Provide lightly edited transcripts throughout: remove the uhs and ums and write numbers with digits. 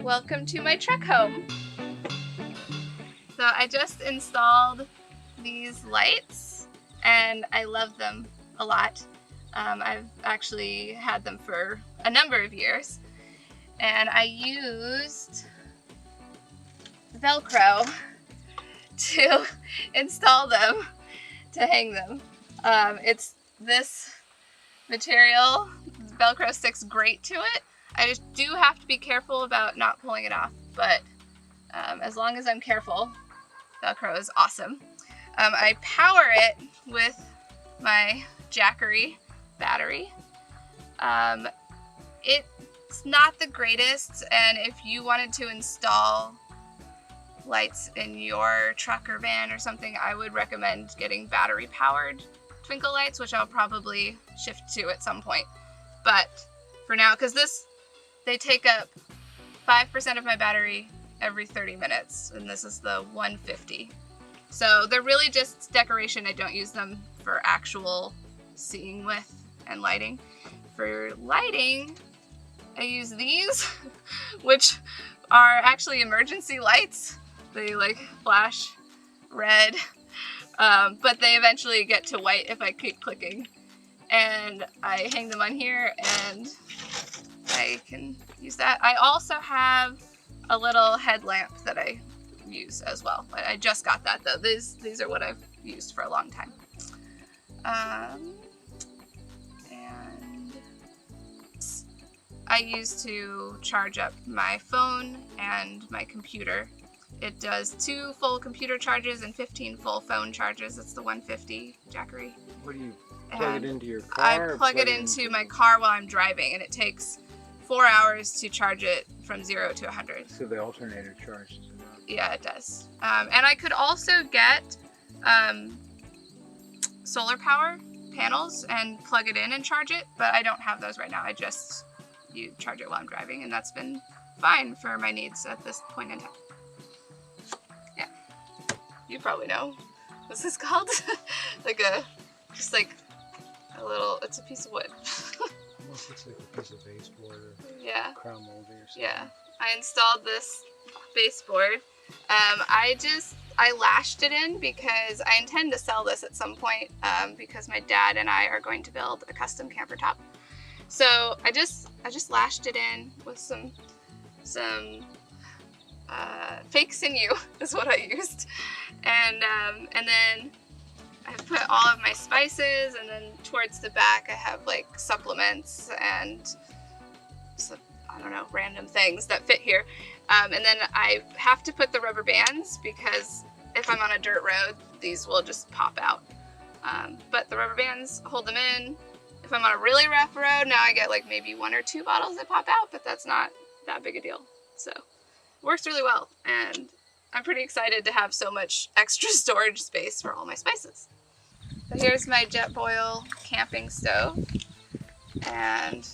Welcome to my truck home. So I just installed these lights and I love them a lot. I've actually had them for a number of years, and I used Velcro to install them, to hang them. It's this material, Velcro sticks great to it. I just do have to be careful about not pulling it off, but as long as I'm careful, Velcro is awesome. I power it with my Jackery battery. It's not the greatest, and if you wanted to install lights in your truck or van or something, I would recommend getting battery powered twinkle lights, which I'll probably shift to at some point. But for now, because they take up 5% of my battery every 30 minutes, and this is the 150. So they're really just decoration. I don't use them for actual seeing with and lighting. For lighting, I use these, which are actually emergency lights. They like flash red, but they eventually get to white if I keep clicking. And I hang them on here and I can use that. I also have a little headlamp that I use as well. I just got that though. These are what I've used for a long time. And I use to charge up my phone and my computer. It does 2 full computer charges and 15 full phone charges. It's the 150 Jackery. What do you plug it into your car? I plug it into my car while I'm driving, and it takes 4 hours to charge it from 0 to 100. So the alternator charges it up. Yeah, it does. And I could also get solar power panels and plug it in and charge it, but I don't have those right now. You charge it while I'm driving, and that's been fine for my needs at this point in time. Yeah, you probably know. What's this called? Just like a little, it's a piece of wood. Almost looks like a piece of baseboard or crown molding or something. Yeah, I installed this baseboard. I lashed it in because I intend to sell this at some point because my dad and I are going to build a custom camper top. So I just lashed it in with some fake sinew is what I used, and then I put all of my spices, and then towards the back I have like supplements and some, I don't know, random things that fit here. And then I have to put the rubber bands because if I'm on a dirt road, these will just pop out. But the rubber bands hold them in. If I'm on a really rough road, now I get like maybe 1 or 2 bottles that pop out, but that's not that big a deal. So it works really well, and I'm pretty excited to have so much extra storage space for all my spices. So here's my Jetboil camping stove, and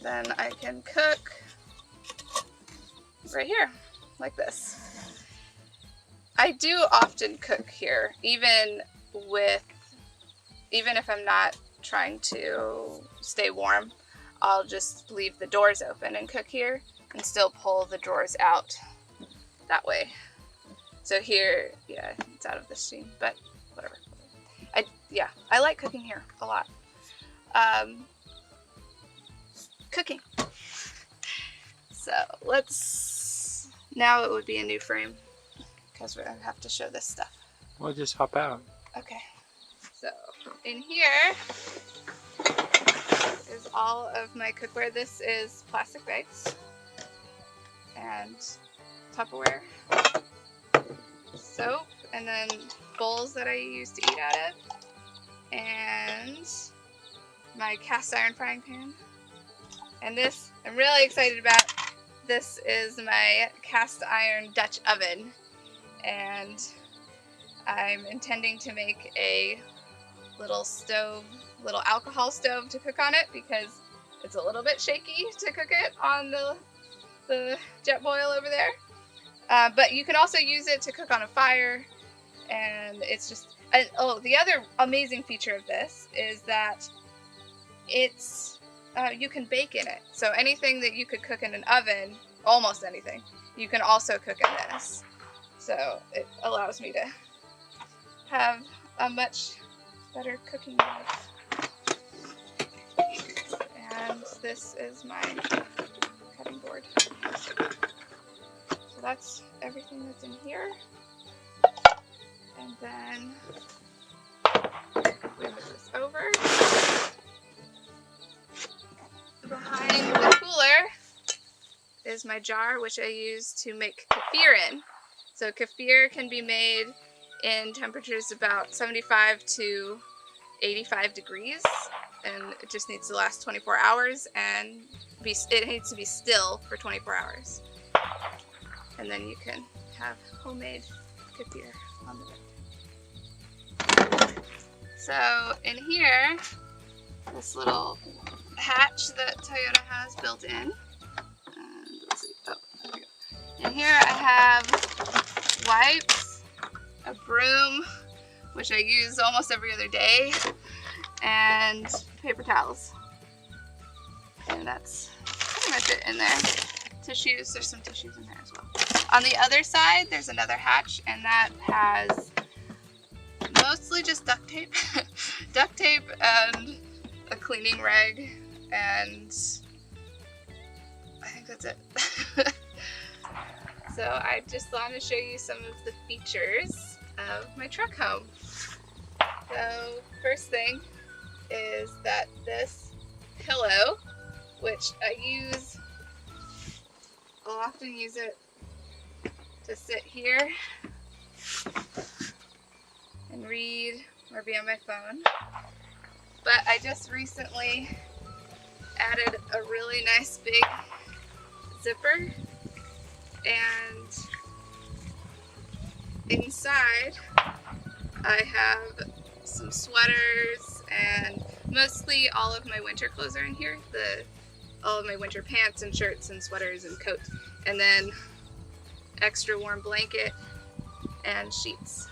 then I can cook right here, like this. I do often cook here, even if I'm not trying to stay warm. I'll just leave the doors open and cook here and still pull the drawers out that way. So here, yeah, it's out of the steam, but whatever. I like cooking here a lot. Cooking. So now it would be a new frame because we have to show this stuff. Well, just hop out. Okay. So in here is all of my cookware. This is plastic bags and Tupperware, soap, and then bowls that I use to eat out of, and my cast iron frying pan. And this, I'm really excited about. This is my cast iron Dutch oven, and I'm intending to make a little alcohol stove to cook on it because it's a little bit shaky to cook it on the Jetboil over there. But you can also use it to cook on a fire, And it's just, and oh, the other amazing feature of this is that it's, you can bake in it. So anything that you could cook in an oven, almost anything, you can also cook in this. So it allows me to have a much better cooking knife. And this is my cutting board. So that's everything that's in here. And then we move this over. Behind the cooler is my jar, which I use to make kefir in. So kefir can be made in temperatures about 75 to 85 degrees, and it just needs to last 24 hours, and it needs to be still for 24 hours. And then you can have homemade kefir on the way. So in here, this little hatch that Toyota has built in. And let's see. Oh, there we go. In here I have wipes, a broom, which I use almost every other day, and paper towels. And that's pretty much it in there. Tissues, there's some tissues in there as well. On the other side, there's another hatch, and that has mostly just duct tape. Duct tape and a cleaning rag, and I think that's it. So I just want to show you some of the features of my truck home. So first thing is that this pillow, which I'll often use it to sit here and read or be on my phone. But I just recently added a really nice big zipper, and inside I have some sweaters, and mostly all of my winter clothes are in here. All of my winter pants and shirts and sweaters and coats, and then extra warm blanket and sheets.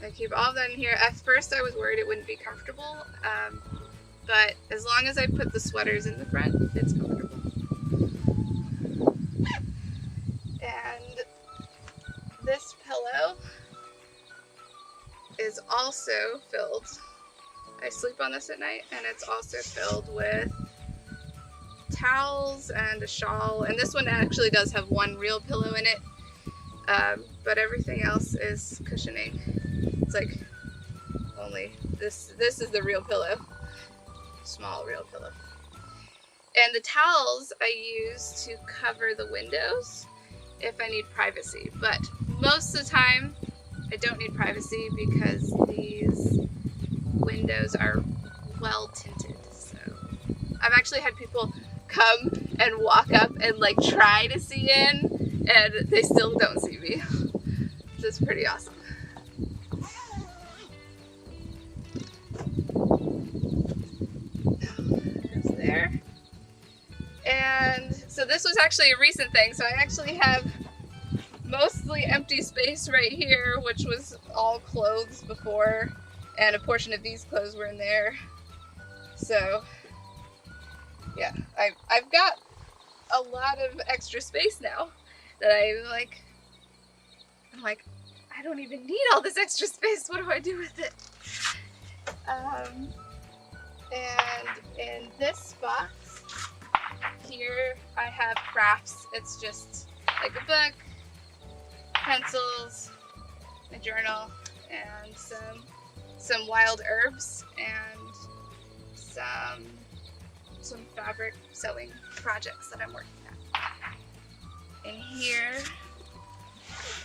I keep all of that in here. At first I was worried it wouldn't be comfortable, but as long as I put the sweaters in the front, it's comfortable. And this pillow is also filled, I sleep on this at night, and it's also filled with towels and a shawl. And this one actually does have one real pillow in it, but everything else is cushioning. It's like only this is the real pillow, small real pillow. And the towels I use to cover the windows if I need privacy, but most of the time I don't need privacy because these windows are well tinted. So I've actually had people come and walk up and like try to see in, and they still don't see me, which is pretty awesome. Goes there. And so this was actually a recent thing, so I actually have mostly empty space right here, which was all clothes before, and a portion of these clothes were in there. So yeah, I've got a lot of extra space now that I'm like, I don't even need all this extra space. What do I do with it? And in this box here, I have crafts. It's just like a book, pencils, a journal, and some wild herbs, and some fabric sewing projects that I'm working on. In here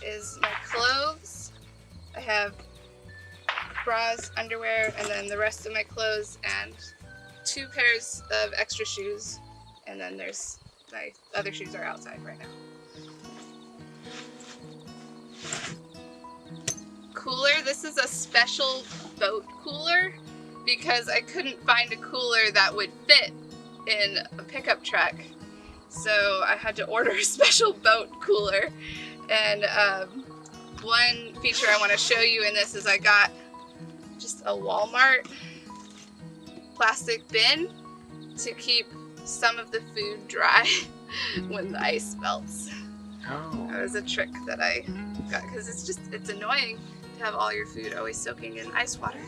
is my clothes. I have bras, underwear, and then the rest of my clothes, and 2 pairs of extra shoes, and then there's my other shoes are outside right now. Cooler. This is a special boat cooler because I couldn't find a cooler that would fit in a pickup truck, so I had to order a special boat cooler. And one feature I want to show you in this is I got just a Walmart plastic bin to keep some of the food dry when the ice melts. Oh. That was a trick that I got because it's annoying to have all your food always soaking in ice water.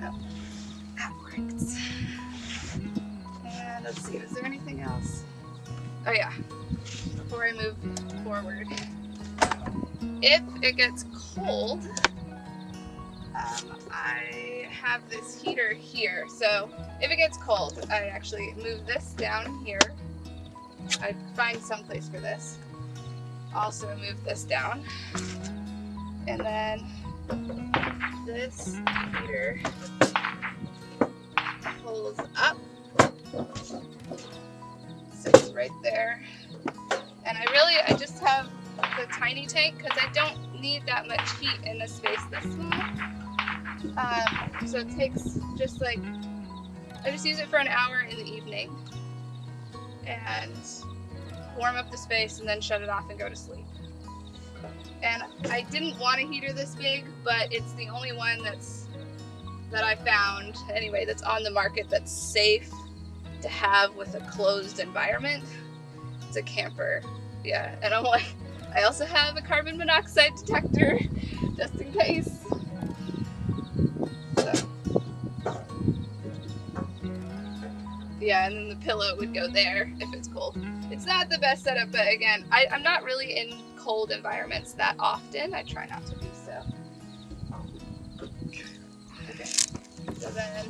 Oh, that worked. And let's see, is there anything else? Oh yeah, before I move forward. If it gets cold, I have this heater here. So if it gets cold, I actually move this down here. I find some place for this. Also move this down. And then this heater pulls up. Sits right there. And I just have the tiny tank because I don't need that much heat in a space this small. So it takes just like, I just use it for an hour in the evening and warm up the space and then shut it off and go to sleep. And I didn't want a heater this big, but it's the only one that I found anyway that's on the market that's safe to have with a closed environment. It's a camper, yeah. And I'm like, I also have a carbon monoxide detector just in case. So, yeah, and then the pillow would go there if it's cold. It's not the best setup, but again, I'm not really in cold environments that often. I try not to be, so. Okay, so then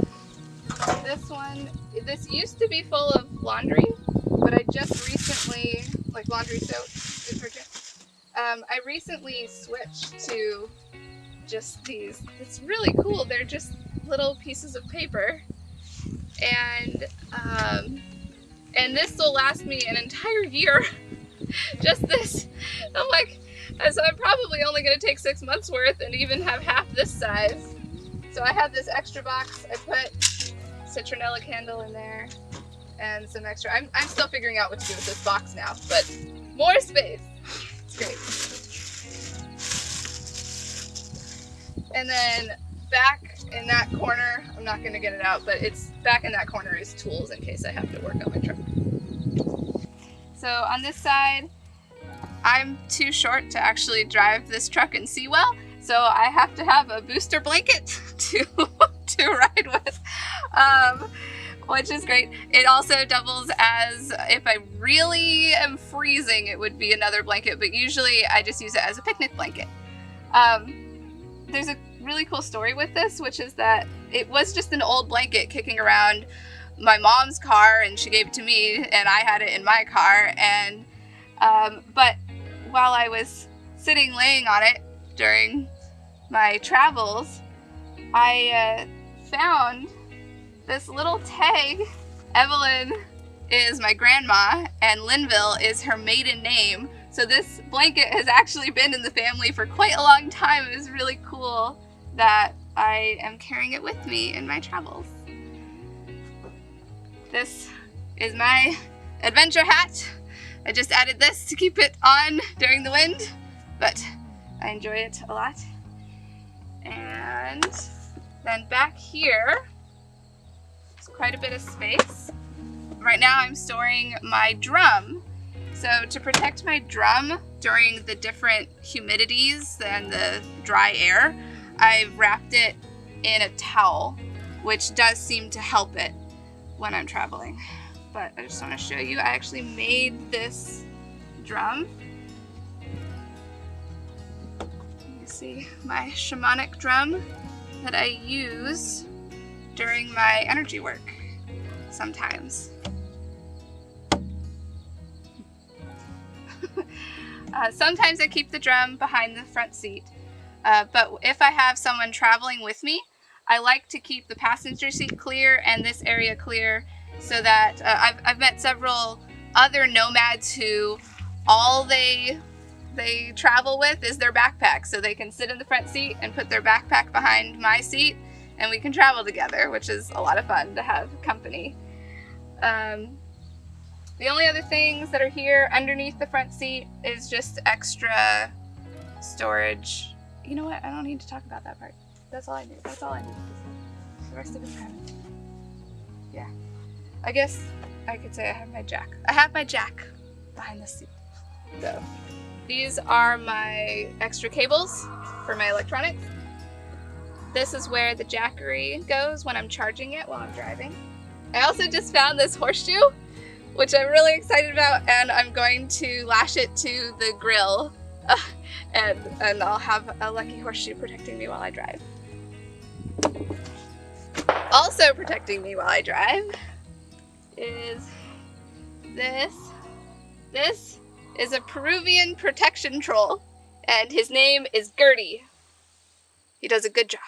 this used to be full of laundry, but I just recently, like laundry soap, detergent, I recently switched to just these. It's really cool. They're just little pieces of paper, and this will last me an entire year. Just this. I'm like, so I'm probably only going to take 6 months worth and even have half this size. So I had this extra box. I put citronella candle in there and some extra. I'm still figuring out what to do with this box now, but more space. It's great. And then back in that corner, I'm not going to get it out, but it's back in that corner is tools in case I have to work on my truck. So on this side, I'm too short to actually drive this truck and see well, so I have to have a booster blanket to ride with, which is great. It also doubles as, if I really am freezing, it would be another blanket, but usually I just use it as a picnic blanket. There's a really cool story with this, which is that it was just an old blanket kicking around my mom's car, and she gave it to me, and I had it in my car, and but while I was laying on it during my travels, I found this little tag. Evelyn is my grandma, and Linville is her maiden name. So this blanket has actually been in the family for quite a long time. It was really cool that I am carrying it with me in my travels. This is my adventure hat. I just added this to keep it on during the wind, but I enjoy it a lot. And then back here, there's quite a bit of space. Right now I'm storing my drum. So to protect my drum during the different humidities and the dry air, I've wrapped it in a towel, which does seem to help it when I'm traveling. But I just want to show you, I actually made this drum. You see my shamanic drum that I use during my energy work sometimes. Sometimes I keep the drum behind the front seat, but if I have someone traveling with me, I like to keep the passenger seat clear and this area clear, so that I've met several other nomads who all they travel with is their backpack, so they can sit in the front seat and put their backpack behind my seat, and we can travel together, which is a lot of fun to have company. The only other things that are here underneath the front seat is just extra storage. You know what? I don't need to talk about that part. That's all I need. That's all I need to say. The rest of it's kind of... Yeah. I guess I could say I have my jack. I have my jack behind the seat. So, these are my extra cables for my electronics. This is where the jackery goes when I'm charging it while I'm driving. I also just found this horseshoe, which I'm really excited about, and I'm going to lash it to the grill, and I'll have a lucky horseshoe protecting me while I drive. Also protecting me while I drive is this. This is a Peruvian protection troll, and his name is Gertie. He does a good job.